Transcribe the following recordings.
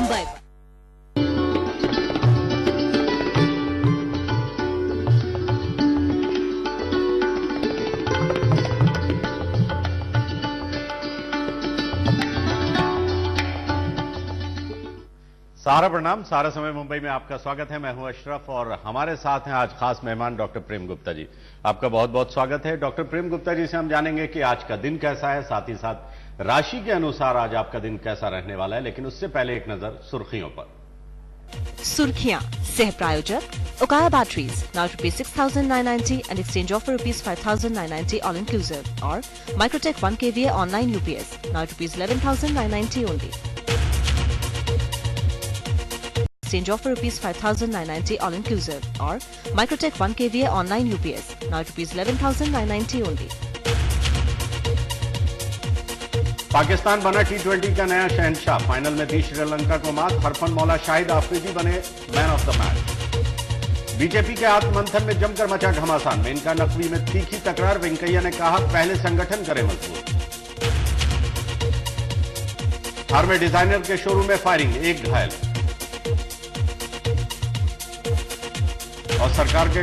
मुंबई। सारा प्रणाम, सारा समय मुंबई में आपका स्वागत है। मैं हूं अशरफ और हमारे साथ हैं आज खास मेहमान डॉक्टर प्रेम गुप्ता जी। आपका बहुत बहुत स्वागत है। डॉक्टर प्रेम गुप्ता जी से हम जानेंगे कि आज का दिन कैसा है, साथ ही साथ राशि के अनुसार आज आपका दिन कैसा रहने वाला है। लेकिन उससे पहले एक नजर सुर्खियों पर। सुर्खियां सह प्रायोजक Okaya batteries now ₹6,990 and exchange offer ₹5,990 all inclusive, और Microtek 1 kVA online UPS now ₹11,990 only. Exchange offer ₹5,990 all inclusive, और Microtech 1 kVA online UPS now ₹11,990 only। Pakistan बना T20 का नया शहंशाह, फाइनल में दी श्रीलंका को मात। हरफन मौला शाहिद आफरीदी बने man of the match. BJP के आत्ममंथन में जमकर मचा घमासान, मेनका नकवी में तीखी तकरार। वेंकैया ने कहा पहले संगठन करे मजबूत। थार में डिजाइनर के शोरूम में फायरिंग, एक घायल। और सरकार के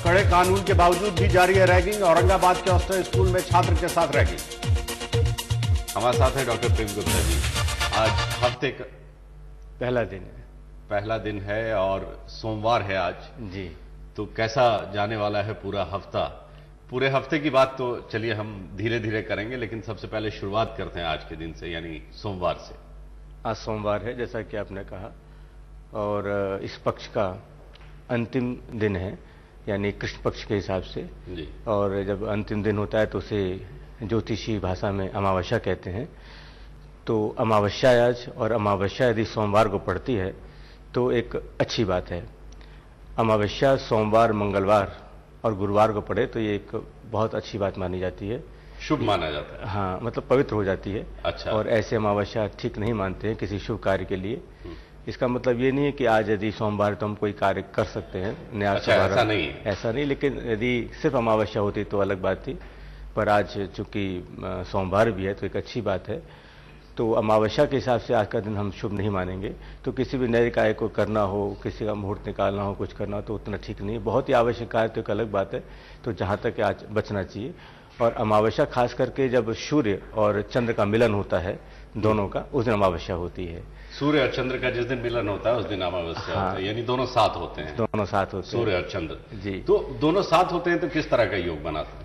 कड़े कानून के बावजूद भी जारी है रैगिंग। औरंगाबाद के हॉस्टल स्कूल में छात्र के साथ रैगिंग। हमारे साथ है डॉक्टर प्रेम गुप्ता जी। आज हफ्ते का पहला दिन है और सोमवार है आज जी। तो कैसा जाने वाला है पूरा हफ्ता? पूरे हफ्ते की बात तो चलिए हम धीरे धीरे करेंगे, लेकिन सबसे पहले शुरुआत करते हैं आज के दिन से, यानी सोमवार से। आज सोमवार है जैसा कि आपने कहा, और इस पक्ष का अंतिम दिन है, यानी कृष्ण पक्ष के हिसाब से जी। और जब अंतिम दिन होता है तो उसे ज्योतिषी भाषा में अमावस्या कहते हैं। तो अमावस्या आज, और अमावस्या यदि सोमवार को पड़ती है तो एक अच्छी बात है। अमावस्या सोमवार, मंगलवार और गुरुवार को पड़े तो ये एक बहुत अच्छी बात मानी जाती है, शुभ माना जाता है। हाँ, मतलब पवित्र हो जाती है। अच्छा। और ऐसे अमावस्या ठीक नहीं मानते हैं किसी शुभ कार्य के लिए। इसका मतलब ये नहीं है कि आज यदि सोमवार तो हम कोई कार्य कर सकते हैं नया। अच्छा, ऐसा नहीं, लेकिन यदि सिर्फ अमावस्या होती तो अलग बात थी, पर आज चूंकि सोमवार भी है तो एक अच्छी बात है। तो अमावस्या के हिसाब से आज का दिन हम शुभ नहीं मानेंगे। तो किसी भी नए कार्य को करना हो, किसी का मुहूर्त निकालना हो, कुछ करना हो तो उतना ठीक नहीं है। बहुत ही आवश्यक कार्य तो एक अलग बात है, तो जहां तक आज बचना चाहिए। और अमावस्या खास करके जब सूर्य और चंद्र का मिलन होता है दोनों का, उस दिन अमावस्या होती है। सूर्य और चंद्र का जिस दिन मिलन होता है उस दिन अमावस्या होता है, यानी दोनों साथ होते हैं। दोनों साथ होते हैं, सूर्य और चंद्र जी। तो दोनों साथ होते हैं तो किस तरह का योग बनाते हैं?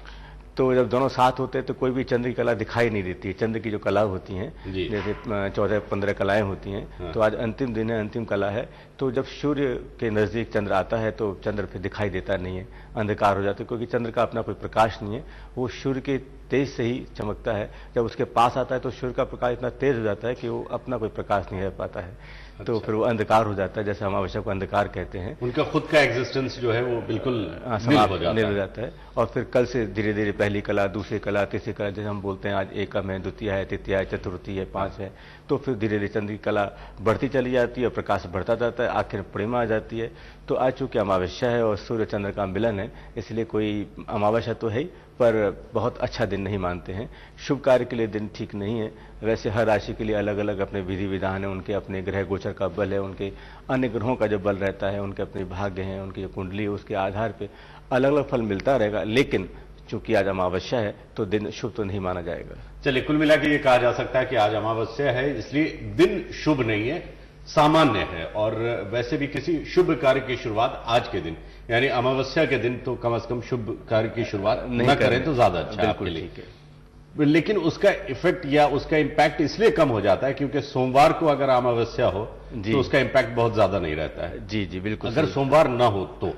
तो जब दोनों साथ होते हैं तो कोई भी चंद्र की कला दिखाई नहीं देती। चंद्र की जो कला होती हैं, जैसे 14-15 कलाएं होती हैं। हाँ। तो आज अंतिम दिन है, अंतिम कला है। तो जब सूर्य के नजदीक चंद्र आता है तो चंद्र फिर दिखाई देता नहीं है, अंधकार हो जाता है, क्योंकि चंद्र का अपना कोई प्रकाश नहीं है, वो सूर्य के तेज से ही चमकता है। जब उसके पास आता है तो सूर्य का प्रकाश इतना तेज हो जाता है कि वो अपना कोई प्रकाश नहीं रह पाता है। तो फिर वो अंधकार हो जाता है, जैसे अमावस्या को अंधकार कहते हैं। उनका खुद का एग्जिस्टेंस जो है वो बिल्कुल समाप्त हो जाता है। और फिर कल से धीरे धीरे पहली कला, दूसरी कला, तीसरी कला, जैसे हम बोलते हैं आज एकम है, द्वितीय है, तृतीय है, चतुर्थी है, 5 है, तो फिर धीरे धीरे चंद्र की कला बढ़ती चली जाती है, प्रकाश बढ़ता जाता है, आखिर पूर्णिमा आ जाती है। तो आज चूंकि अमावस्या है और सूर्य चंद्र का मिलन है, इसलिए कोई अमावस्या तो है ही, पर बहुत अच्छा दिन नहीं मानते हैं। शुभ कार्य के लिए दिन ठीक नहीं है। वैसे हर राशि के लिए अलग अलग अपने विधि विधान है, उनके अपने ग्रह गोचर का बल है, उनके अन्य ग्रहों का जो बल रहता है, उनके अपने भाग्य हैं, उनकी जो कुंडली है, उसके आधार पर अलग अलग फल मिलता रहेगा। लेकिन चूंकि आज अमावस्या है तो दिन शुभ तो नहीं माना जाएगा। चलिए, कुल मिला के ये कहा जा सकता है कि आज अमावस्या है, इसलिए दिन शुभ नहीं है, सामान्य है। और वैसे भी किसी शुभ कार्य की शुरुआत आज के दिन, यानी अमावस्या के दिन, तो कम से कम शुभ कार्य की शुरुआत न करें तो ज्यादा अच्छा है आपके लिए। लेकिन उसका इफेक्ट या उसका इंपैक्ट इसलिए कम हो जाता है क्योंकि सोमवार को अगर अमावस्या हो तो उसका इंपैक्ट बहुत ज्यादा नहीं रहता है। जी जी, बिल्कुल। अगर सोमवार ना हो तो,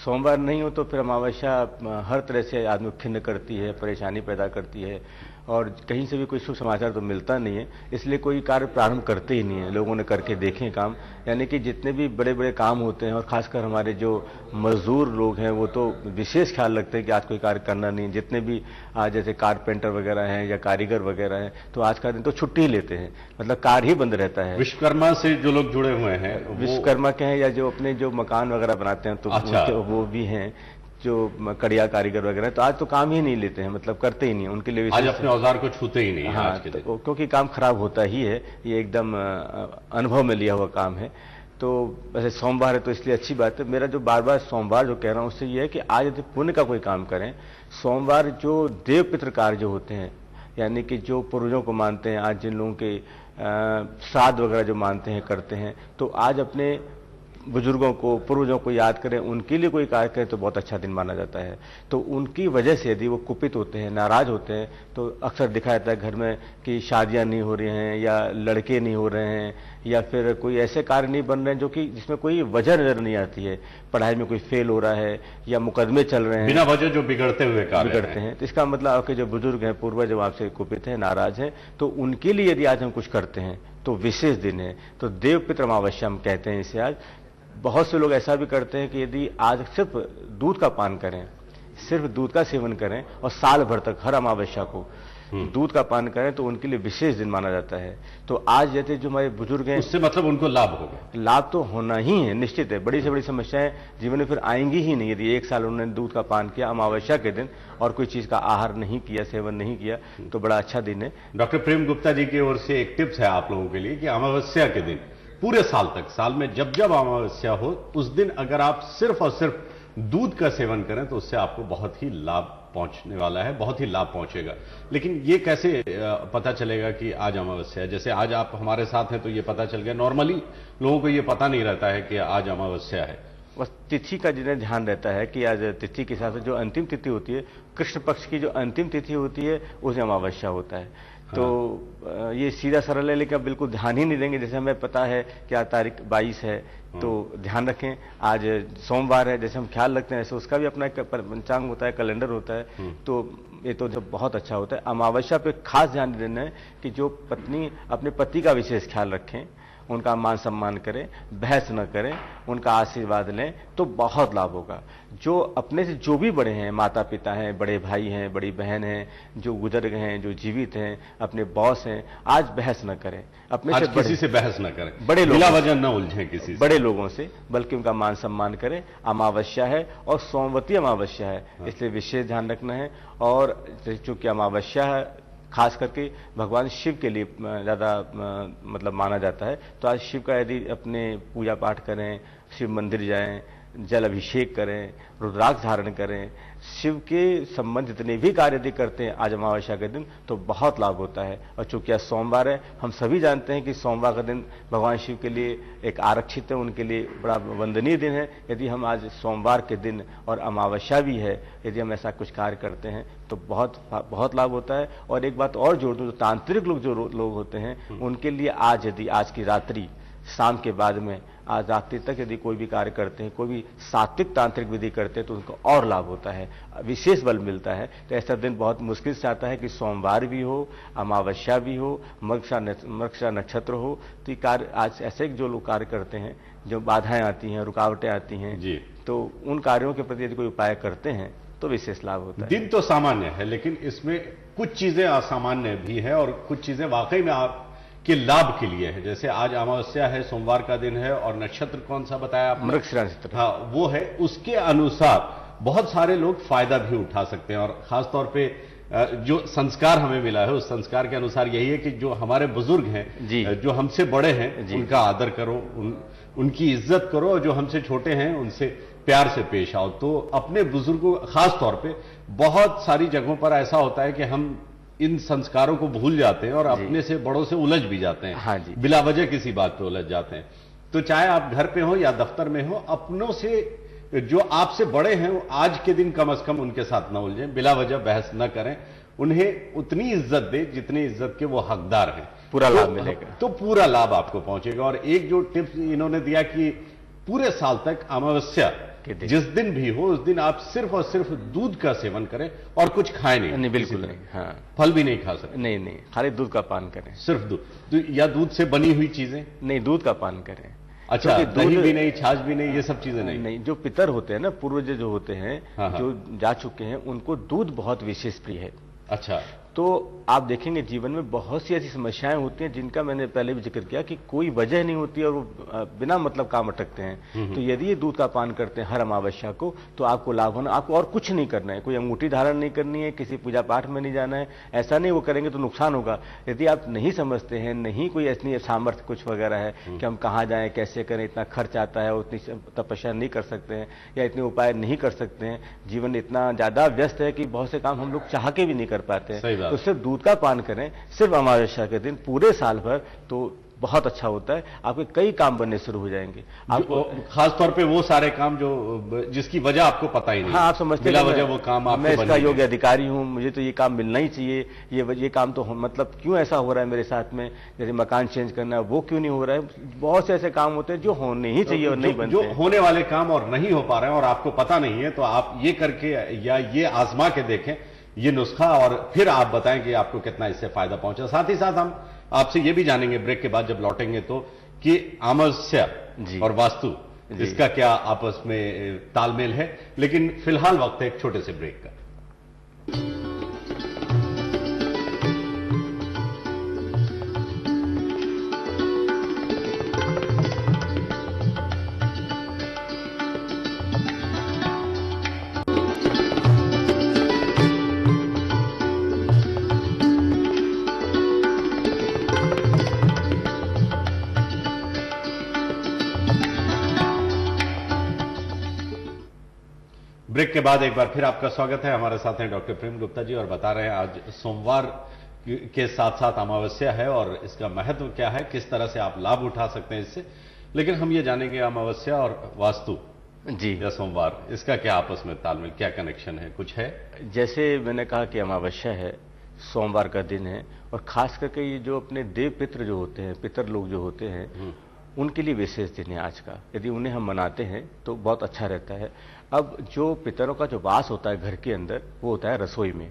सोमवार नहीं हो तो फिर अमावस्या हर तरह से आदमी को खिन्न करती है, परेशानी पैदा करती है, और कहीं से भी कोई शुभ समाचार तो मिलता नहीं है। इसलिए कोई कार्य प्रारंभ करते ही नहीं है। लोगों ने करके देखे काम, यानी कि जितने भी बड़े बड़े काम होते हैं, और खासकर हमारे जो मजदूर लोग हैं वो तो विशेष ख्याल रखते हैं कि आज कोई कार्य करना नहीं। जितने भी आज जैसे कारपेंटर वगैरह हैं या कारीगर वगैरह हैं, तो आज का दिन तो छुट्टी ही लेते हैं, मतलब कार्य ही बंद रहता है। विश्वकर्मा से जो लोग जुड़े हुए हैं, विश्वकर्मा के हैं या जो अपने जो मकान वगैरह बनाते हैं तो वो भी हैं। जो कड़िया कारीगर वगैरह, तो आज तो काम ही नहीं लेते हैं, मतलब करते ही नहीं, उनके लिए आज अपने औजार को छूते ही नहीं। हाँ, आज के दिन तो क्योंकि काम खराब होता ही है, ये एकदम अनुभव में लिया हुआ काम है। तो वैसे सोमवार है तो इसलिए अच्छी बात है। मेरा जो बार बार सोमवार जो कह रहा हूँ उससे ये है कि आज यदि पुण्य का कोई काम करें, सोमवार जो देव पितृ कार्य जो होते हैं, यानी कि जो पूर्वजों को मानते हैं, आज जिन लोगों के श्राद्ध वगैरह जो मानते हैं करते हैं, तो आज अपने बुजुर्गों को पूर्वजों को याद करें, उनके लिए कोई कार्य करें तो बहुत अच्छा दिन माना जाता है। तो उनकी वजह से यदि वो कुपित होते हैं, नाराज होते हैं, तो अक्सर दिखा जाता है घर में कि शादियां नहीं हो रही हैं, या लड़के नहीं हो रहे हैं, या फिर कोई ऐसे कार्य नहीं बन रहे हैं जो कि जिसमें कोई वजह नजर नहीं आती है। पढ़ाई में कोई फेल हो रहा है या मुकदमे चल रहे हैं, बिना वजह जो बिगड़ते हुए कार्य बिगड़ते हैं। तो इसका मतलब आपके जो बुजुर्ग हैं, पूर्वज जब आपसे कुपित हैं, नाराज हैं, तो उनके लिए यदि आज हम कुछ करते हैं तो विशेष दिन है। तो देव पितृ अमावस्या हम कहते हैं इसे आज। बहुत से लोग ऐसा भी करते हैं कि यदि आज सिर्फ दूध का पान करें, सिर्फ दूध का सेवन करें और साल भर तक हर अमावस्या को दूध का पान करें, तो उनके लिए विशेष दिन माना जाता है। तो आज जैसे जो हमारे बुजुर्ग हैं, उससे मतलब उनको लाभ होगा। लाभ तो होना ही है, निश्चित है। बड़ी से बड़ी समस्याएं जीवन में फिर आएंगी ही नहीं यदि एक साल उन्होंने दूध का पान किया अमावस्या के दिन और कोई चीज का आहार नहीं किया, सेवन नहीं किया, तो बड़ा अच्छा दिन है। डॉक्टर प्रेम गुप्ता जी की ओर से एक टिप्स है आप लोगों के लिए कि अमावस्या के दिन पूरे साल तक, साल में जब जब अमावस्या हो उस दिन अगर आप सिर्फ और सिर्फ दूध का सेवन करें तो उससे आपको बहुत ही लाभ पहुंचने वाला है, बहुत ही लाभ पहुंचेगा। लेकिन ये कैसे पता चलेगा कि आज अमावस्या है? जैसे आज आप हमारे साथ हैं तो ये पता चल गया, नॉर्मली लोगों को ये पता नहीं रहता है कि आज अमावस्या है। बस तिथि का जिन्हें ध्यान रहता है कि आज तिथि के हिसाब से जो अंतिम तिथि होती है, कृष्ण पक्ष की जो अंतिम तिथि होती है उस दिन अमावस्या होता है। तो ये सीधा सरल है, लेकिन बिल्कुल ध्यान ही नहीं देंगे। जैसे हमें पता है कि आज तारीख 22 है, तो ध्यान रखें आज सोमवार है, जैसे हम ख्याल रखते हैं ऐसे उसका भी अपना एक पंचांग होता है, कैलेंडर होता है। तो ये तो बहुत अच्छा होता है। अमावस्या पे खास ध्यान देना है कि जो पत्नी अपने पति का विशेष ख्याल रखें, उनका मान सम्मान करें, बहस न करें, उनका आशीर्वाद लें, तो बहुत लाभ होगा। जो अपने से जो भी बड़े हैं, माता पिता हैं, बड़े भाई हैं, बड़ी बहन हैं, जो गुजर गए हैं, जो जीवित हैं, अपने बॉस हैं, आज बहस न करें, अपने आज से किसी से बहस न करें, बड़े लोग बिला वजह न उलझें किसी से, बड़े लोगों से, बल्कि उनका मान सम्मान करें। अमावस्या है और सोमवती अमावस्या है, इसलिए विशेष ध्यान रखना है। और चूंकि अमावस्या है, खास करके भगवान शिव के लिए ज्यादा मतलब माना जाता है, तो आज शिव का यदि अपने पूजा पाठ करें, शिव मंदिर जाएं, जल अभिषेक करें, रुद्राक्ष धारण करें, शिव के संबंध जितने भी कार्य यदि करते हैं आज अमावस्या के दिन, तो बहुत लाभ होता है। और चूंकि आज सोमवार है, हम सभी जानते हैं कि सोमवार का दिन भगवान शिव के लिए एक आरक्षित है, उनके लिए बड़ा वंदनीय दिन है। यदि हम आज सोमवार के दिन और अमावस्या भी है, यदि हम ऐसा कुछ कार्य करते हैं तो बहुत लाभ होता है। और एक बात और जोड़ दूं, जो तांत्रिक लोग जो लोग होते हैं, उनके लिए आज यदि आज की रात्रि, शाम के बाद में आज रात्रि तक यदि कोई भी कार्य करते हैं, कोई भी सात्विक तांत्रिक विधि करते हैं, तो उनको और लाभ होता है, विशेष बल मिलता है। तो ऐसा दिन बहुत मुश्किल से आता है कि सोमवार भी हो, अमावस्या भी हो, मृगशिरा नक्षत्र हो। तो ये कार्य आज ऐसे जो लोग कार्य करते हैं, जो बाधाएं आती हैं, रुकावटें आती हैं जी, तो उन कार्यों के प्रति यदि कोई उपाय करते हैं तो विशेष लाभ होता है। दिन तो सामान्य है, लेकिन इसमें कुछ चीजें असामान्य भी है और कुछ चीजें वाकई में आपके लाभ के लिए है। जैसे आज अमावस्या है, सोमवार का दिन है, और नक्षत्र कौन सा बताया आपने? मृगशिरा नक्षत्र। हाँ, वो है। उसके अनुसार बहुत सारे लोग फायदा भी उठा सकते हैं। और खासतौर पे जो संस्कार हमें मिला है, उस संस्कार के अनुसार यही है कि जो हमारे बुजुर्ग हैं, जो हमसे बड़े हैं, उनका आदर करो, उनकी इज्जत करो, और जो हमसे छोटे हैं उनसे प्यार से पेश आओ। तो अपने बुजुर्गों, खास तौर पे बहुत सारी जगहों पर ऐसा होता है कि हम इन संस्कारों को भूल जाते हैं और अपने से बड़ों से उलझ भी जाते हैं। हाँ जी, बिला वजह किसी बात पे उलझ जाते हैं। तो चाहे आप घर पे हो या दफ्तर में हो, अपनों से जो आपसे बड़े हैं आज के दिन कम से कम उनके साथ न उलझें, बिला वजह बहस न करें, उन्हें उतनी इज्जत दे जितनी इज्जत के वो हकदार हैं। पूरा लाभ मिलेगा, तो पूरा लाभ आपको पहुंचेगा। और एक जो टिप्स इन्होंने दिया कि पूरे साल तक अमावस्या जिस दिन भी हो, उस दिन आप सिर्फ और सिर्फ दूध का सेवन करें और कुछ खाएं नहीं। बिल्कुल नहीं। हाँ, फल भी नहीं खा सकते। नहीं, खाली दूध का पान करें, सिर्फ दूध, या दूध से बनी हुई चीजें नहीं, दूध का पान करें। अच्छा, दही भी नहीं, छाछ भी नहीं, ये सब चीजें नहीं। जो पितर होते हैं ना, पूर्वज जो होते हैं, जो जा चुके हैं, उनको दूध बहुत विशेष प्रिय है। अच्छा, तो आप देखेंगे जीवन में बहुत सी ऐसी समस्याएं होती हैं जिनका मैंने पहले भी जिक्र किया कि कोई वजह नहीं होती और वो बिना मतलब काम अटकते हैं। तो यदि ये दूध का पान करते हैं हर अमावस्या को, तो आपको लाभ होना, आपको और कुछ नहीं करना है, कोई अंगूठी धारण नहीं करनी है, किसी पूजा पाठ में नहीं जाना है, ऐसा नहीं वो करेंगे तो नुकसान होगा। यदि आप नहीं समझते हैं, नहीं कोई ऐसी सामर्थ्य कुछ वगैरह है कि हम कहाँ जाएं, कैसे करें, इतना खर्च आता है, उतनी तपस्या नहीं कर सकते हैं या इतने उपाय नहीं कर सकते हैं, जीवन इतना ज्यादा व्यस्त है कि बहुत से काम हम लोग चाह के भी नहीं कर पाते हैं, तो सिर्फ दूध का पान करें सिर्फ अमावस्या के दिन पूरे साल भर, तो बहुत अच्छा होता है। आपके कई काम बनने शुरू हो जाएंगे। आपको खास तौर पे वो सारे काम जो जिसकी वजह आपको पता ही नहीं। हाँ, आप समझते बिना वजह वो काम आपको, मैं इसका योग्य अधिकारी हूँ, मुझे तो ये काम मिलना ही चाहिए, ये काम तो मतलब क्यों ऐसा हो रहा है मेरे साथ में, जैसे मकान चेंज करना है वो क्यों नहीं हो रहा है। बहुत से ऐसे काम होते हैं जो होने ही चाहिए और नहीं बनते, जो होने वाले काम और नहीं हो पा रहे हैं और आपको पता नहीं है, तो आप ये करके या ये आजमा के देखें ये नुस्खा, और फिर आप बताएं कि आपको कितना इससे फायदा पहुंचा। साथ ही साथ हम आपसे ये भी जानेंगे ब्रेक के बाद जब लौटेंगे तो कि अमावस्या और वास्तु इसका क्या आपस में तालमेल है। लेकिन फिलहाल वक्त है एक छोटे से ब्रेक का। ब्रेक के बाद एक बार फिर आपका स्वागत है। हमारे साथ हैं डॉक्टर प्रेम गुप्ता जी और बता रहे हैं आज सोमवार के साथ साथ अमावस्या है और इसका महत्व क्या है, किस तरह से आप लाभ उठा सकते हैं इससे। लेकिन हम ये जानेंगे अमावस्या और वास्तु जी या सोमवार, इसका क्या आपस में तालमेल, क्या कनेक्शन है, कुछ है? जैसे मैंने कहा कि अमावस्या है, सोमवार का दिन है, और खास करके ये जो अपने देव पितृ जो होते हैं, पितर लोग जो होते हैं, उनके लिए विशेष दिन है आज का। यदि उन्हें हम मनाते हैं तो बहुत अच्छा रहता है। अब जो पितरों का जो वास होता है घर के अंदर, वो होता है रसोई में।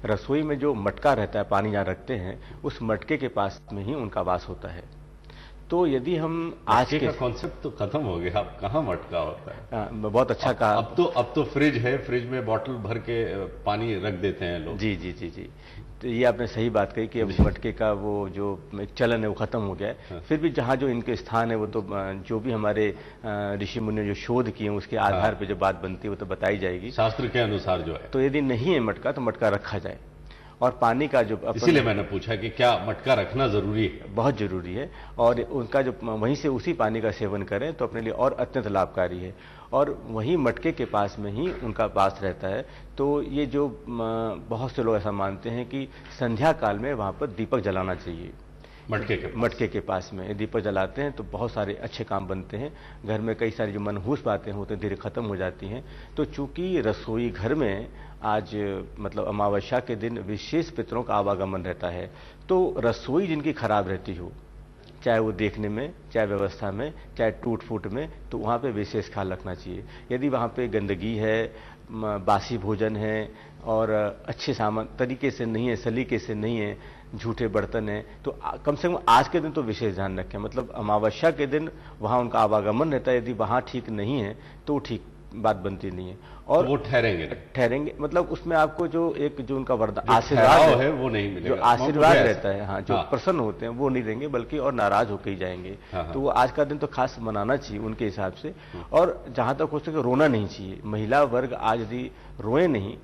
रसोई में जो मटका रहता है, पानी जहाँ रखते हैं, उस मटके के पास में ही उनका वास होता है। तो यदि हम आज के कॉन्सेप्ट तो खत्म हो गया, अब कहाँ मटका होता है? बहुत अच्छा कहा। अब तो फ्रिज है, फ्रिज में बॉटल भर के पानी रख देते हैं लोग। जी जी जी जी, तो ये आपने सही बात कही कि अब मटके का वो जो चलन है वो खत्म हो गया है। हाँ। फिर भी जहाँ जो इनके स्थान है वो तो जो भी हमारे ऋषि मुनि जो शोध किए उसके आधार पे जो बात बनती है वो तो बताई जाएगी शास्त्र के अनुसार जो है। तो यदि नहीं है मटका तो मटका रखा जाए। और पानी का जो इसीलिए मैंने पूछा कि क्या मटका रखना जरूरी है? बहुत जरूरी है, और उनका जो वहीं से उसी पानी का सेवन करें तो अपने लिए और अत्यंत लाभकारी है। और वहीं मटके के पास में ही उनका वास रहता है। तो ये जो बहुत से लोग ऐसा मानते हैं कि संध्या काल में वहां पर दीपक जलाना चाहिए। मटके के पास में दीपक जलाते हैं तो बहुत सारे अच्छे काम बनते हैं। घर में कई सारी जो मनहूस बातें होती हैं धीरे खत्म हो जाती हैं। तो चूंकि रसोई घर में आज मतलब अमावस्या के दिन विशेष पितरों का आवागमन रहता है, तो रसोई जिनकी खराब रहती हो, चाहे वो देखने में, चाहे व्यवस्था में, चाहे टूट फूट में, तो वहाँ पे विशेष ख्याल रखना चाहिए। यदि वहाँ पे गंदगी है, बासी भोजन है और अच्छे सामान तरीके से नहीं है, सलीके से नहीं है, झूठे बर्तन है, तो कम से कम आज के दिन तो विशेष ध्यान रखें। मतलब अमावस्या के दिन वहाँ उनका आवागमन रहता है, यदि वहाँ ठीक नहीं है तो ठीक बात बनती नहीं है। और तो वो ठहरेंगे मतलब उसमें आपको जो उनका वरदान आशीर्वाद है वो नहीं मिलेगा, जो आशीर्वाद रहता है, हाँ, जो प्रसन्न होते हैं वो नहीं देंगे बल्कि और नाराज होकर ही जाएंगे। तो वो आज का दिन तो खास मनाना चाहिए उनके हिसाब से। और जहां तक हो सके रोना नहीं चाहिए। महिला वर्ग आज यदि रोए नहीं,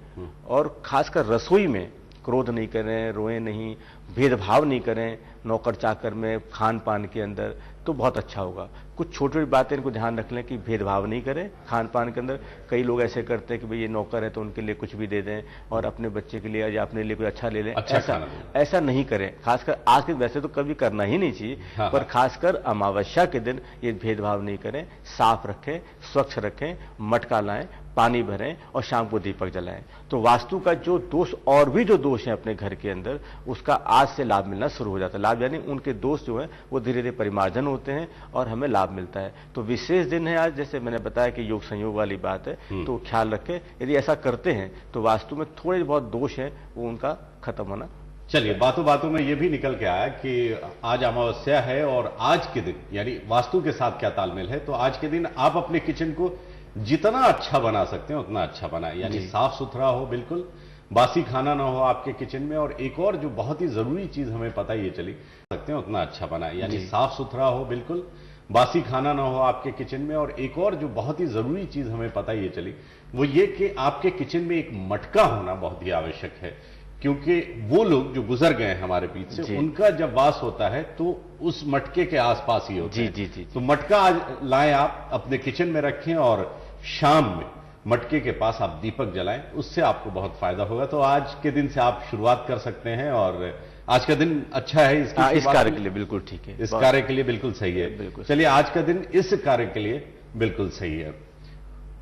और खासकर रसोई में क्रोध नहीं करें, रोए नहीं, भेदभाव नहीं करें नौकर चाकर में, खान पान के अंदर, तो बहुत अच्छा होगा। कुछ छोटी छोटी बातें इनको ध्यान रख लें कि भेदभाव नहीं करें खान पान के अंदर। कई लोग ऐसे करते हैं कि भाई ये नौकर है तो उनके लिए कुछ भी दे दें और अपने बच्चे के लिए या अपने लिए कोई अच्छा ले लें। ऐसा नहीं करें। खासकर आज के, वैसे तो कभी करना ही नहीं चाहिए, पर खासकर अमावस्या के दिन ये भेदभाव नहीं करें। साफ रखें, स्वच्छ रखें, मटका लाएं, पानी भरें और शाम को दीपक जलाएं। तो वास्तु का जो दोष और भी जो दोष है अपने घर के अंदर, उसका आज से लाभ मिलना शुरू हो जाता है। लाभ यानी उनके दोष जो है वो धीरे धीरे परिमार्जन होते हैं और हमें लाभ मिलता है। तो विशेष दिन है आज, जैसे मैंने बताया कि योग संयोग वाली बात है, तो ख्याल रखें। यदि ऐसा करते हैं तो वास्तु में थोड़े बहुत दोष है वो उनका खत्म होना। चलिए, बातों बातों में ये भी निकल के आया कि आज अमावस्या है और आज के दिन यानी वास्तु के साथ क्या तालमेल है। तो आज के दिन आप अपने किचन को जितना अच्छा बना सकते हैं उतना अच्छा बनाएं, यानी साफ सुथरा हो, बिल्कुल बासी खाना ना हो आपके किचन में, और एक और जो बहुत ही जरूरी चीज हमें पता ये चली सकते हैं उतना अच्छा बना, यानी साफ सुथरा हो बिल्कुल, बासी खाना ना हो आपके किचन में। और एक और जो बहुत ही जरूरी चीज हमें पता ये चली वो ये कि आपके किचन में एक मटका होना बहुत ही आवश्यक है, क्योंकि वो लोग जो गुजर गए हैं हमारे बीच से उनका जब वास होता है तो उस मटके के आसपास ही होता है। जी। तो मटका आज लाएं, आप अपने किचन में रखें और शाम में मटके के पास आप दीपक जलाएं, उससे आपको बहुत फायदा होगा। तो आज के दिन से आप शुरुआत कर सकते हैं और आज का दिन अच्छा है इस कार्य के लिए बिल्कुल ठीक है, इस कार्य के लिए बिल्कुल सही है। चलिए आज का दिन इस कार्य के लिए बिल्कुल सही है।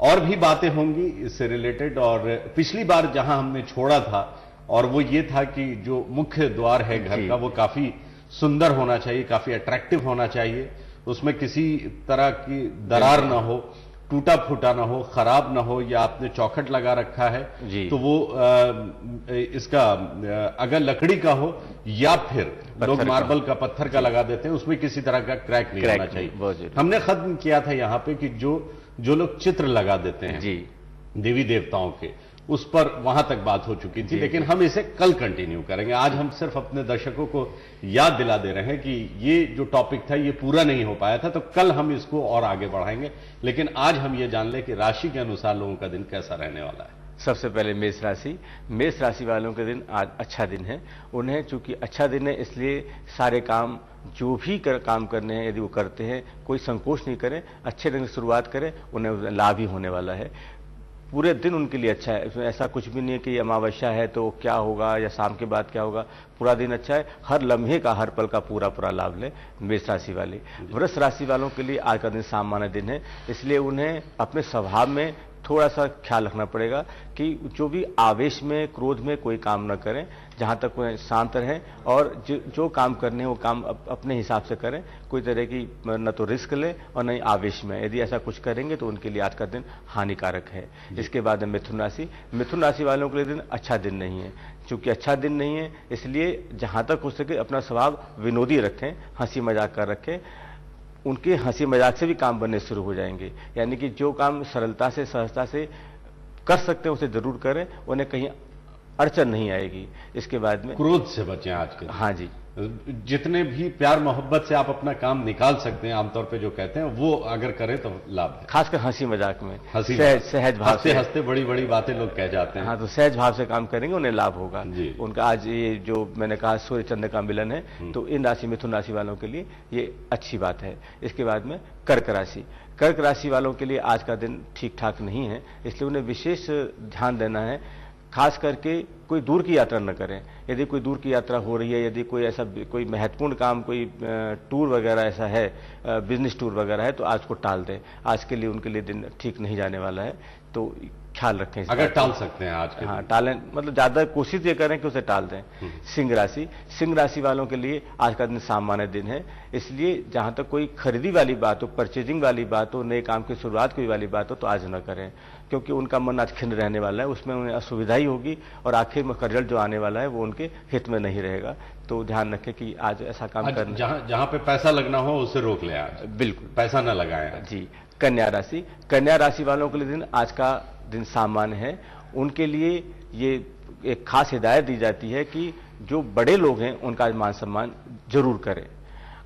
और भी बातें होंगी इससे रिलेटेड, और पिछली बार जहां हमने छोड़ा था और वो ये था कि जो मुख्य द्वार है घर का वो काफी सुंदर होना चाहिए, काफी अट्रैक्टिव होना चाहिए, उसमें किसी तरह की दरार ना हो, टूटा फूटा ना हो, खराब ना हो, या आपने चौखट लगा रखा है तो वो इसका अगर लकड़ी का हो या फिर लोग मार्बल का, पत्थर का लगा देते हैं, उसमें किसी तरह का क्रैक नहीं होना चाहिए। हमने खत्म किया था यहां पे कि जो लोग चित्र लगा देते हैं देवी देवताओं के, उस पर वहां तक बात हो चुकी थी, लेकिन हम इसे कल कंटिन्यू करेंगे। आज हम सिर्फ अपने दर्शकों को याद दिला दे रहे हैं कि ये जो टॉपिक था ये पूरा नहीं हो पाया था, तो कल हम इसको और आगे बढ़ाएंगे। लेकिन आज हम ये जान लें कि राशि के अनुसार लोगों का दिन कैसा रहने वाला है। सबसे पहले मेष राशि वालों के दिन आज अच्छा दिन है। उन्हें चूंकि अच्छा दिन है इसलिए सारे काम जो भी काम करने हैं यदि वो करते हैं कोई संकोच नहीं करें, अच्छे ढंग से शुरुआत करें, उन्हें लाभ ही होने वाला है। पूरे दिन उनके लिए अच्छा है, इसमें ऐसा कुछ भी नहीं है कि अमावस्या है तो क्या होगा या शाम के बाद क्या होगा। पूरा दिन अच्छा है, हर लम्हे का, हर पल का पूरा लाभ लें मेष राशि वाले। वृष राशि वालों के लिए आज का दिन सामान्य दिन है, इसलिए उन्हें अपने स्वभाव में थोड़ा सा ख्याल रखना पड़ेगा कि जो भी आवेश में, क्रोध में कोई काम न करें, जहां तक वह शांत रहें और जो काम करने हैं वो काम अपने हिसाब से करें। कोई तरह की न तो रिस्क लें और न ही आवेश में, यदि ऐसा कुछ करेंगे तो उनके लिए आज का दिन हानिकारक है। इसके बाद मिथुन राशि वालों के लिए दिन अच्छा दिन नहीं है। चूंकि अच्छा दिन नहीं है इसलिए जहां तक हो सके अपना स्वभाव विनोदी रखें, हंसी मजाक कर रखें। उनके हंसी मजाक से भी काम बनने शुरू हो जाएंगे, यानी कि जो काम सरलता से, सहजता से कर सकते हैं उसे जरूर करें, उन्हें कहीं अड़चन नहीं आएगी। इसके बाद में क्रोध से बचें आज के। हाँ जी, जितने भी प्यार मोहब्बत से आप अपना काम निकाल सकते हैं, आमतौर पे जो कहते हैं वो अगर करें तो लाभ है। खासकर हंसी मजाक में, सहज भाव से, हंसते बड़ी बड़ी बातें लोग कह जाते हैं। हाँ, तो सहज भाव से काम करेंगे उन्हें लाभ होगा उनका। आज ये जो मैंने कहा सूर्य चंद्र का मिलन है, तो इन राशि मिथुन राशि वालों के लिए ये अच्छी बात है। इसके बाद में कर्क राशि वालों के लिए आज का दिन ठीक ठाक नहीं है, इसलिए उन्हें विशेष ध्यान देना है। खास करके कोई दूर की यात्रा न करें। यदि कोई दूर की यात्रा हो रही है, यदि कोई ऐसा कोई महत्वपूर्ण काम, कोई टूर वगैरह ऐसा है, बिजनेस टूर वगैरह है, तो आज को टाल दें। आज के लिए उनके लिए दिन ठीक नहीं जाने वाला है, तो ख्याल रखें। अगर टाल सकते हैं आज के, हाँ टालें, मतलब ज्यादा कोशिश ये करें कि उसे टाल दें। सिंह राशि वालों के लिए आज का दिन सामान्य दिन है, इसलिए जहां तक कोई खरीदी वाली बात हो, परचेजिंग वाली बात हो, नए काम की शुरुआत कोई वाली बात हो तो आज न करें, क्योंकि उनका मन आज खिन्न रहने वाला है, उसमें उन्हें असुविधा ही होगी और आखिर में रिजल्ट जो आने वाला है वो उनके हित में नहीं रहेगा। तो ध्यान रखें कि आज ऐसा काम करना, जहां पे पैसा लगना हो उसे रोक लें, आज बिल्कुल पैसा न लगाएं। जी। कन्या राशि वालों के लिए दिन आज का दिन सामान्य है। उनके लिए ये एक खास हिदायत दी जाती है कि जो बड़े लोग हैं उनका मान सम्मान जरूर करें।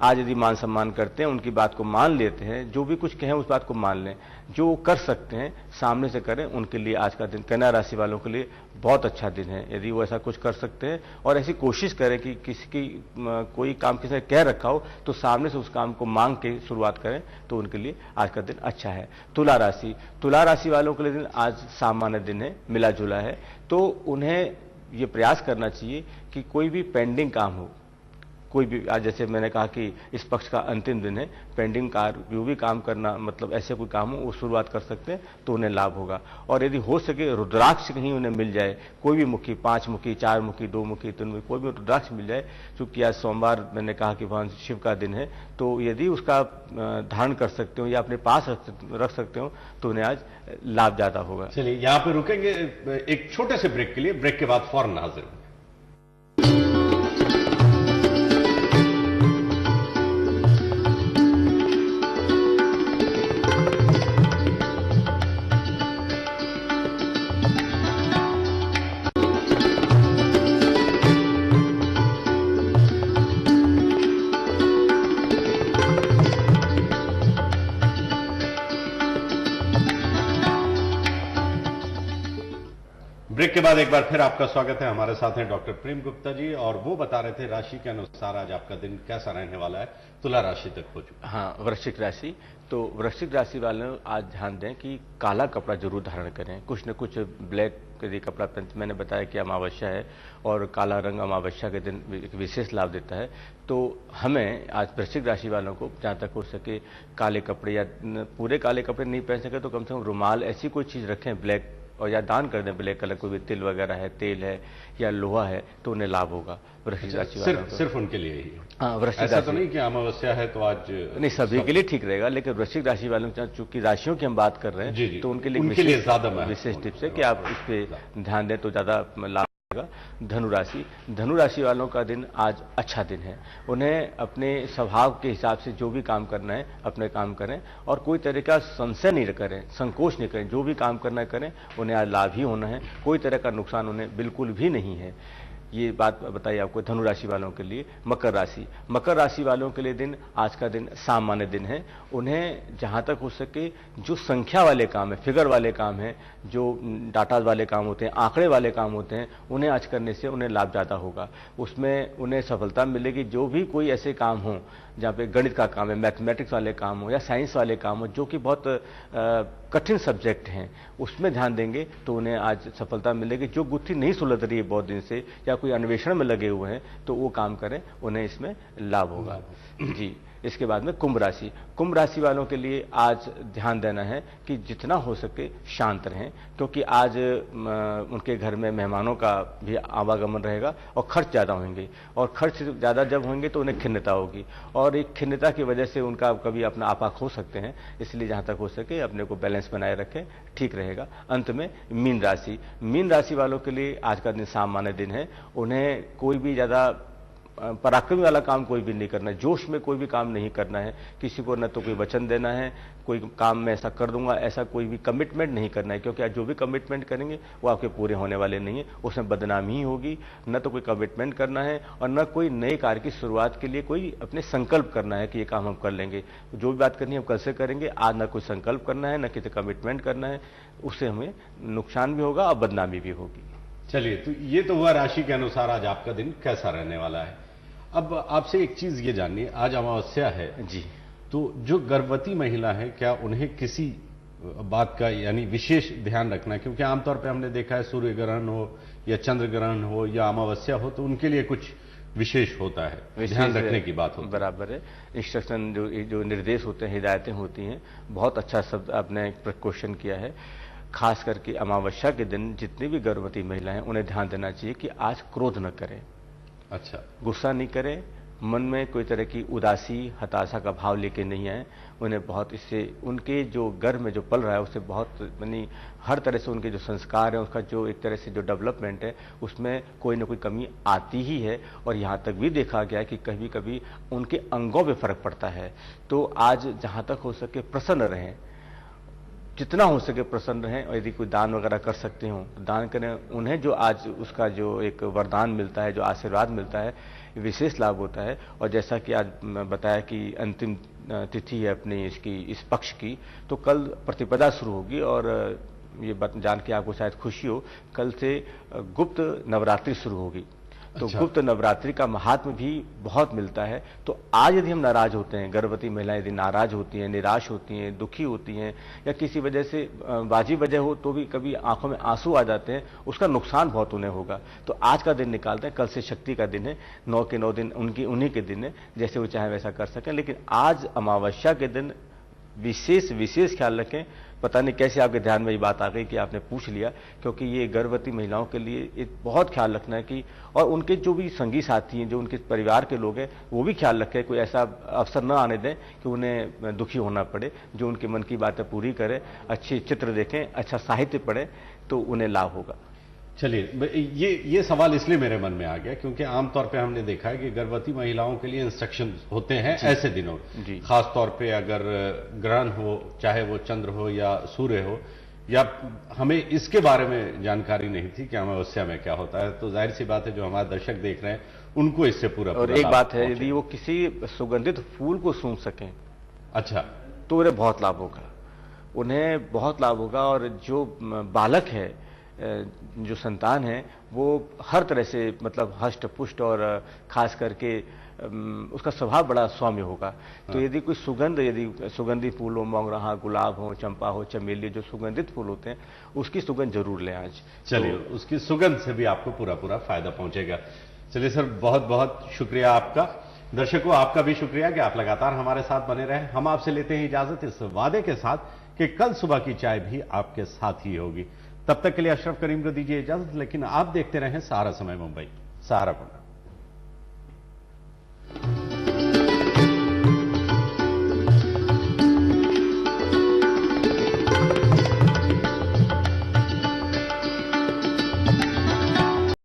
आज यदि मान सम्मान करते हैं, उनकी बात को मान लेते हैं, जो भी कुछ कहें उस बात को मान लें, जो कर सकते हैं सामने से करें, उनके लिए आज का दिन कन्या राशि वालों के लिए बहुत अच्छा दिन है। यदि वो ऐसा कुछ कर सकते हैं और ऐसी कोशिश करें कि किसी की कोई काम किसी ने कह रखा हो तो सामने से उस काम को मांग के शुरुआत करें, तो उनके लिए आज का दिन अच्छा है। तुला राशि वालों के लिए दिन आज सामान्य दिन है, मिला जुला है। तो उन्हें ये प्रयास करना चाहिए कि कोई भी पेंडिंग काम हो, कोई भी, आज जैसे मैंने कहा कि इस पक्ष का अंतिम दिन है, पेंडिंग जो भी काम करना, मतलब ऐसे कोई काम हो वो शुरुआत कर सकते हैं तो उन्हें लाभ होगा। और यदि हो सके रुद्राक्ष कहीं उन्हें मिल जाए, कोई भी मुखी, 5 मुखी, 4 मुखी, 2 मुखी, 3 मुखी, कोई भी रुद्राक्ष मिल जाए, चूंकि आज सोमवार मैंने कहा कि भगवान शिव का दिन है, तो यदि उसका धारण कर सकते हो या अपने पास रख सकते हो तो उन्हें आज लाभ ज्यादा होगा। चलिए यहां पर रुकेंगे एक छोटे से ब्रेक के लिए, ब्रेक के बाद फौरन हाजिर होंगे। ब्रेक के बाद एक बार फिर आपका स्वागत है। हमारे साथ हैं डॉक्टर प्रेम गुप्ता जी, और वो बता रहे थे राशि के अनुसार आज आपका दिन कैसा रहने वाला है। तुला राशि तक पहुंच चुका। हाँ, वृश्चिक राशि। तो वृश्चिक राशि वाले आज ध्यान दें कि काला कपड़ा जरूर धारण करें, कुछ न कुछ ब्लैक यदि कपड़ा पहन। मैंने बताया कि अमावस्या है और काला रंग अमावस्या के दिन एक विशेष लाभ देता है। तो हमें आज वृश्चिक राशि वालों को जहाँ तक हो सके काले कपड़े, या पूरे काले कपड़े नहीं पहन सके तो कम से कम रुमाल ऐसी कोई चीज़ रखें ब्लैक, और या दान कर दें ब्लैक कलर, कोई भी तिल वगैरह है, तेल है या लोहा है, तो उन्हें लाभ होगा वृश्चिक राशि वालों को। सिर्फ उनके लिए ही? हाँ, वृश्चिक ऐसा राशि तो नहीं कि अमावस्या है तो आज नहीं, सभी के लिए ठीक रहेगा, लेकिन वृश्चिक राशि वालों को चूंकि राशियों की हम बात कर रहे हैं, जी, तो उनके लिए ज्यादा विशेष टिप्स है कि आप इस पे ध्यान दें तो ज्यादा लाभ होगा। धनु राशि वालों का दिन आज अच्छा दिन है। उन्हें अपने स्वभाव के हिसाब से जो भी काम करना है अपने काम करें, और कोई तरह का संशय नहीं करें, संकोच नहीं करें। जो भी काम करना है करें, उन्हें आज लाभ ही होना है, कोई तरह का नुकसान उन्हें बिल्कुल भी नहीं है। ये बात बताइए आपको धनु राशि वालों के लिए। मकर राशि वालों के लिए दिन आज का दिन सामान्य दिन है। उन्हें जहां तक हो सके जो संख्या वाले काम है, फिगर वाले काम है, जो डाटा वाले काम होते हैं, आंकड़े वाले काम होते हैं, उन्हें आज करने से उन्हें लाभ ज़्यादा होगा, उसमें उन्हें सफलता मिलेगी। जो भी कोई ऐसे काम हो जहाँ पे गणित का काम है, मैथमेटिक्स वाले काम हो या साइंस वाले काम हो, जो कि बहुत कठिन सब्जेक्ट हैं, उसमें ध्यान देंगे तो उन्हें आज सफलता मिलेगी। जो गुत्थी नहीं सुलझ रही है बहुत दिन से या कोई अन्वेषण में लगे हुए हैं, तो वो काम करें, उन्हें इसमें लाभ होगा जी। इसके बाद में कुंभ राशि वालों के लिए आज ध्यान देना है कि जितना हो सके शांत रहें, क्योंकि आज उनके घर में मेहमानों का भी आवागमन रहेगा और खर्च ज़्यादा होंगे, और खर्च ज़्यादा जब होंगे तो उन्हें खिन्नता होगी, और एक खिन्नता की वजह से उनका कभी अपना आपा खो सकते हैं। इसलिए जहाँ तक हो सके अपने को बैलेंस बनाए रखें, ठीक रहेगा। अंत में मीन राशि वालों के लिए आज का दिन सामान्य दिन है। उन्हें कोई भी ज़्यादा पराक्रमी वाला काम कोई भी नहीं करना है, जोश में कोई भी काम नहीं करना है, किसी को न तो कोई वचन देना है, कोई काम मैं ऐसा कर दूंगा, ऐसा कोई भी कमिटमेंट नहीं करना है, क्योंकि आज जो भी कमिटमेंट करेंगे वो आपके पूरे होने वाले नहीं है, उसमें बदनामी ही होगी। न तो कोई कमिटमेंट करना है और न कोई नए कार्य की शुरुआत के लिए कोई अपने संकल्प करना है कि ये काम हम कर लेंगे। जो भी बात करनी है हम कल से करेंगे, आज न कोई संकल्प करना है, न किसी कमिटमेंट करना है, उससे हमें नुकसान भी होगा और बदनामी भी होगी। चलिए, तो ये तो हुआ राशि के अनुसार आज आपका दिन कैसा रहने वाला है। अब आपसे एक चीज ये जाननी, आज अमावस्या है जी, तो जो गर्भवती महिला है क्या उन्हें किसी बात का यानी विशेष ध्यान रखना है? क्योंकि आमतौर पे हमने देखा है सूर्य ग्रहण हो या चंद्र ग्रहण हो या अमावस्या हो तो उनके लिए कुछ विशेष होता है, ध्यान रखने की बात होती है। बराबर है। इंस्ट्रक्शन जो निर्देश होते हैं, हिदायतें होती हैं, बहुत अच्छा शब्द आपने क्वेश्चन किया है। खास करके अमावस्या के दिन जितनी भी गर्भवती महिलाएं, उन्हें ध्यान देना चाहिए कि आज क्रोध न करें। अच्छा, गुस्सा नहीं करें, मन में कोई तरह की उदासी हताशा का भाव लेके नहीं आए। उन्हें बहुत इससे उनके जो गर्भ में जो पल रहा है उससे बहुत यानी हर तरह से उनके जो संस्कार है, उसका जो एक तरह से जो डेवलपमेंट है, उसमें कोई ना कोई कमी आती ही है। और यहाँ तक भी देखा गया है कि कभी कभी उनके अंगों पे फर्क पड़ता है। तो आज जहाँ तक हो सके प्रसन्न रहें, जितना हो सके प्रसन्न रहें, और यदि कोई दान वगैरह कर सकते हो तो दान करें। उन्हें जो आज उसका जो एक वरदान मिलता है, जो आशीर्वाद मिलता है, विशेष लाभ होता है। और जैसा कि आज बताया कि अंतिम तिथि है अपनी इसकी इस पक्ष की, तो कल प्रतिपदा शुरू होगी। और ये जान के आपको शायद खुशी हो, कल से गुप्त नवरात्रि शुरू होगी। तो अच्छा। गुप्त नवरात्रि का महात्म भी बहुत मिलता है। तो आज यदि हम नाराज होते हैं, गर्भवती महिलाएं यदि नाराज होती हैं, निराश होती हैं, दुखी होती हैं, या किसी वजह से वाजिब वजह हो तो भी कभी आंखों में आंसू आ जाते हैं, उसका नुकसान बहुत उन्हें होगा। तो आज का दिन निकालते हैं, कल से शक्ति का दिन है, 9 के 9 दिन उन्हीं के दिन है, जैसे वो चाहे वैसा कर सकें। लेकिन आज अमावस्या के दिन विशेष ख्याल रखें। पता नहीं कैसे आपके ध्यान में ये बात आ गई कि आपने पूछ लिया, क्योंकि ये गर्भवती महिलाओं के लिए एक बहुत ख्याल रखना है कि, और उनके जो भी संगी साथी हैं, जो उनके परिवार के लोग हैं, वो भी ख्याल रखें, कोई ऐसा अवसर न आने दें कि उन्हें दुखी होना पड़े। जो उनके मन की बातें पूरी करें, अच्छे चित्र देखें, अच्छा साहित्य पढ़ें, तो उन्हें लाभ होगा। चलिए, ये सवाल इसलिए मेरे मन में आ गया क्योंकि आमतौर पे हमने देखा है कि गर्भवती महिलाओं के लिए इंस्ट्रक्शन होते हैं ऐसे दिनों, खास तौर पे अगर ग्रहण हो, चाहे वो चंद्र हो या सूर्य हो, या हमें इसके बारे में जानकारी नहीं थी कि अमावस्या में क्या होता है। तो जाहिर सी बात है जो हमारे दर्शक देख रहे हैं उनको इससे पूरा और एक बात है, यदि वो किसी सुगंधित फूल को सूंघ सकें, अच्छा, तो उन्हें बहुत लाभ होगा, उन्हें बहुत लाभ होगा। और जो बालक है जो संतान है वो हर तरह से मतलब हष्ट पुष्ट और खास करके उसका स्वभाव बड़ा सौम्य होगा। तो यदि कोई यदि सुगंधी फूल हो, मोगरा, गुलाब हो, चंपा हो, चमेली, जो सुगंधित फूल होते हैं उसकी सुगंध जरूर लें आज। चलिए, उसकी सुगंध से भी आपको पूरा पूरा फायदा पहुंचेगा। चलिए सर, बहुत बहुत शुक्रिया आपका। दर्शकों, आपका भी शुक्रिया कि आप लगातार हमारे साथ बने रहे। हम आपसे लेते हैं इजाजत इस वादे के साथ कि कल सुबह की चाय भी आपके साथ ही होगी। तब तक के लिए अशरफ करीम को दीजिए इजाजत, लेकिन आप देखते रहें सहारा समय मुंबई, सहारा